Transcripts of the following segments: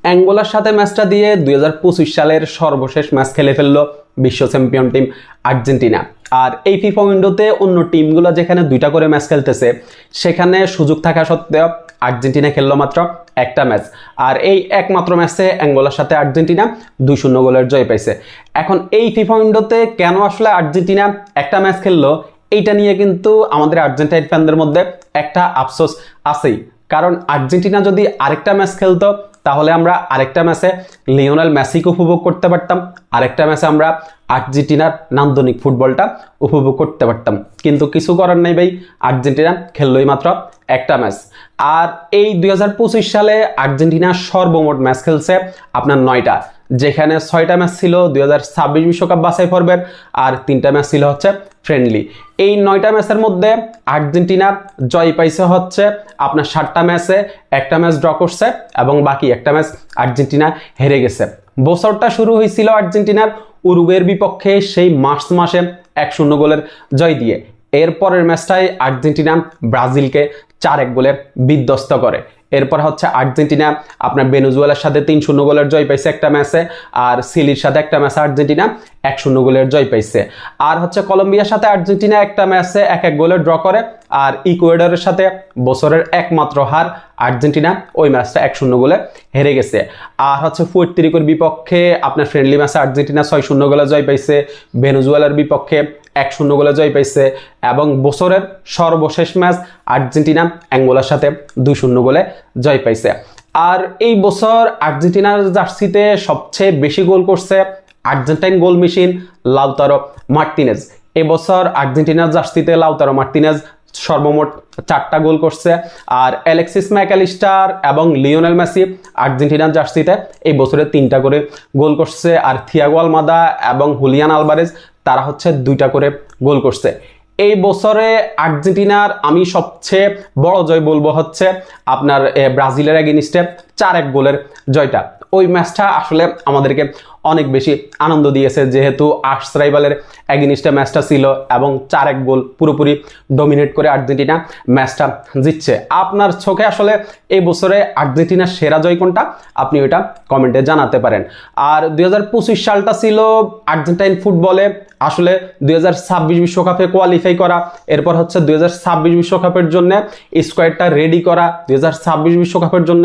অ্যাঙ্গোলার সাথে ম্যাচটা দিয়ে 2025 সালের সর্বশেষ ম্যাচ খেলে ফেললো বিশ্ব চ্যাম্পিয়ন টিম আর্জেন্টিনা। আর এই ফিফা উইন্ডোতে অন্য টিমগুলো যেখানে 2টা করে ম্যাচ খেলতেছে, সেখানে সুযোগ থাকা সত্ত্বেও আর্জেন্টিনা খেললো মাত্র একটা ম্যাচ। আর এই একমাত্র ম্যাচে অ্যাঙ্গোলার সাথে আর্জেন্টিনা 2-0 গোলের জয় পাইছে। এখন এই ফিফা উইন্ডোতে কেন আসলে আর্জেন্টিনা একটা ম্যাচ খেললো, এইটা নিয়ে কিন্তু আমাদের আর্জেন্টাইন ফ্যানদের মধ্যে একটা আফসোস আছেই। কারণ আর্জেন্টিনা যদি আরেকটা ম্যাচ খেলতো, তাহলে আমরা আরেকটা ম্যাচে লিওনেল মেসিকে উপভোগ করতে পারতাম, আরেকটা ম্যাচে আমরা আর্জেন্টিনার নান্দনিক ফুটবলটা উপভোগ করতে পারতাম। কিন্তু কিছু করার নেই ভাই, আর্জেন্টিনা খেললোই মাত্র একটা ম্যাচ। আর এই 2025 সালে আর্জেন্টিনা সর্বমোট ম্যাচ খেলছে আপনার 9টা, যেখানে 6টা ম্যাচ ছিল 2026 বিশ্বকাপ বাছাই পর্বের, আর 3টা ম্যাচ ছিল হচ্ছে ফ্রেন্ডলি। এই 9টা ম্যাচের মধ্যে আর্জেন্টিনা জয় পাইছে হচ্ছে আপনার 7টা ম্যাচে, একটা ম্যাচ ড্র করছে এবং বাকি একটা ম্যাচ আর্জেন্টিনা হেরে গেছে। বছরটা শুরু হয়েছিল আর্জেন্টিনার উরুগুয়ের বিপক্ষে সেই মার্চ মাসে 1-0 গোলের জয় দিয়ে। এরপরের ম্যাচটাই আর্জেন্টিনা ব্রাজিলকে 4-1 গোলে বিধ্বস্ত করে। এরপর হচ্ছে আর্জেন্টিনা আপনার ভেনেজুয়েলার সাথে 3-0 গোলের জয় পাইছে একটা ম্যাচে, আর চিলির সাথে একটা ম্যাচে আর্জেন্টিনা 1-0 গোলের জয় পাইছে। আর হচ্ছে কলম্বিয়ার সাথে আর্জেন্টিনা একটা ম্যাচে 1-1 গোলে ড্র করে। আর ইকুয়েডরের সাথে বছরের একমাত্র হার আর্জেন্টিনা ওই ম্যাচটা 1-0 গোলে হেরে গেছে। আর হচ্ছে পুয়ের্তো রিকোর বিপক্ষে আপনার ফ্রেন্ডলি ম্যাচে আর্জেন্টিনা 6-0 গোলে জয় পাইছে, ভেনেজুয়েলার বিপক্ষে 1-0 গোলে জয় পাইছে, এবং বছরের সর্বশেষ ম্যাচ আর্জেন্টিনা অ্যাঙ্গোলার সাথে 2-0 গোলে জয় পাইছে। আর এই বছর আর্জেন্টিনার জার্সিতে সবচেয়ে বেশি গোল করছে Argentine goal machine Lautaro Martinez. এবছর আর্জেন্টিনার জার্সিতে লাউতারো মার্টিনেজ সর্বমোট 4টা গোল করছে। আর অ্যালেক্সিস ম্যাকঅ্যালিস্টার এবং লিওনেল মেসি আর্জেন্টিনার জার্সিতে এই বছরে 3টা করে গোল করছে। আর থিয়াগো আলমাদা এবং হুলিয়ান আলভারেজ তারা হচ্ছে 2টা করে গোল করছে। এই বছরে আর্জেন্টিনার আমি সবচেয়ে বড় জয় বলবো হচ্ছে আপনার ব্রাজিলের এগেইনস্টে 4-1 গোলের জয়টা। ওই ম্যাচটা আসলে আমাদেরকে অনেক বেশি আনন্দ দিয়েছে, যেহেতু আর্চ রাইভালের এগেইনস্টে ম্যাচটা ছিল এবং 4-1 গোল পুরোপুরি ডমিনেট করে আর্জেন্টিনা ম্যাচটা জিতছে। আপনার চোখে আসলে এই বছরে আর্জেন্টিনার সেরা জয় কোনটা, আপনি ওইটা কমেন্টে জানাতে পারেন। আর 2025 সালটা ছিল আর্জেন্টাইন ফুটবলে আসলে 2026 বিশ্বকাপে কোয়ালিফাই করা, এরপর হচ্ছে 2026 বিশ্বকাপের জন্য স্কোয়াডটা রেডি করা, 2026 বিশ্বকাপের জন্য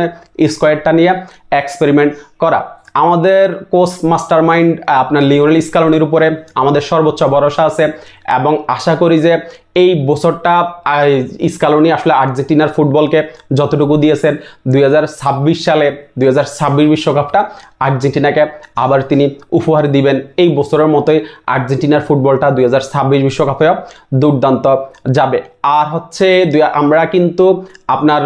স্কোয়াডটা নিয়ে এক্সপেরিমেন্ট করা। আমাদের কোচ মাস্টার মাইন্ড আপনার লিওনেল স্কালোনির উপরে আমাদের সর্বোচ্চ ভরসা আছে, এবং আশা করি যে এই বছরটা স্কালোনি আসলে আর্জেন্টিনার ফুটবলকে যতটুকু দিয়েছেন 2026 সালে 2026 বিশ্বকাপটা আর্জেন্টিনাকে আবার তিনি উপহার দিবেন। এই বছরের মতোই আর্জেন্টিনার ফুটবলটা 2026 বিশ্বকাপেও দুর্দান্ত যাবে। আর হচ্ছে আমরা কিন্তু আপনার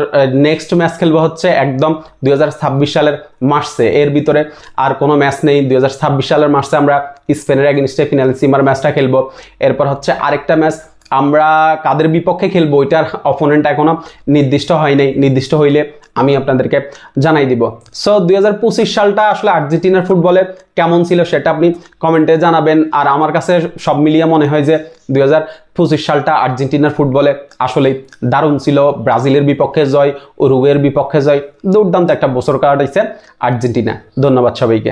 নেক্সট ম্যাচ খেলবো হচ্ছে একদম 2026 সালের মার্চে, এর ভিতরে আর কোনো ম্যাচ নেই। 2026 সালের মার্চে আমরা স্পেনের এগেইনস্টে ফিনালিসিমার ম্যাচটা খেলবো। এরপর হচ্ছে আরেকটা ম্যাচ আমরা কাদের বিপক্ষে খেলবো ওইটার অপোনেন্ট এখনো নির্দিষ্ট হয় নাই, নির্দিষ্ট হইলে আমি আপনাদেরকে জানাই দিব। সো 2025 সালটা আসলে আর্জেন্টিনার ফুটবলে কেমন ছিল সেটা আপনি কমেন্টে জানাবেন। আর আমার কাছে সব মিলিয়ে মনে হয় যে 2025 সালটা আর্জেন্টিনার ফুটবলে আসলেই দারুণ ছিল। ব্রাজিলের বিপক্ষে জয়, উরুগুয়ের বিপক্ষে জয়, দুর্দান্ত একটা বছর কাটাইছে আর্জেন্টিনা। ধন্যবাদ সবাইকে।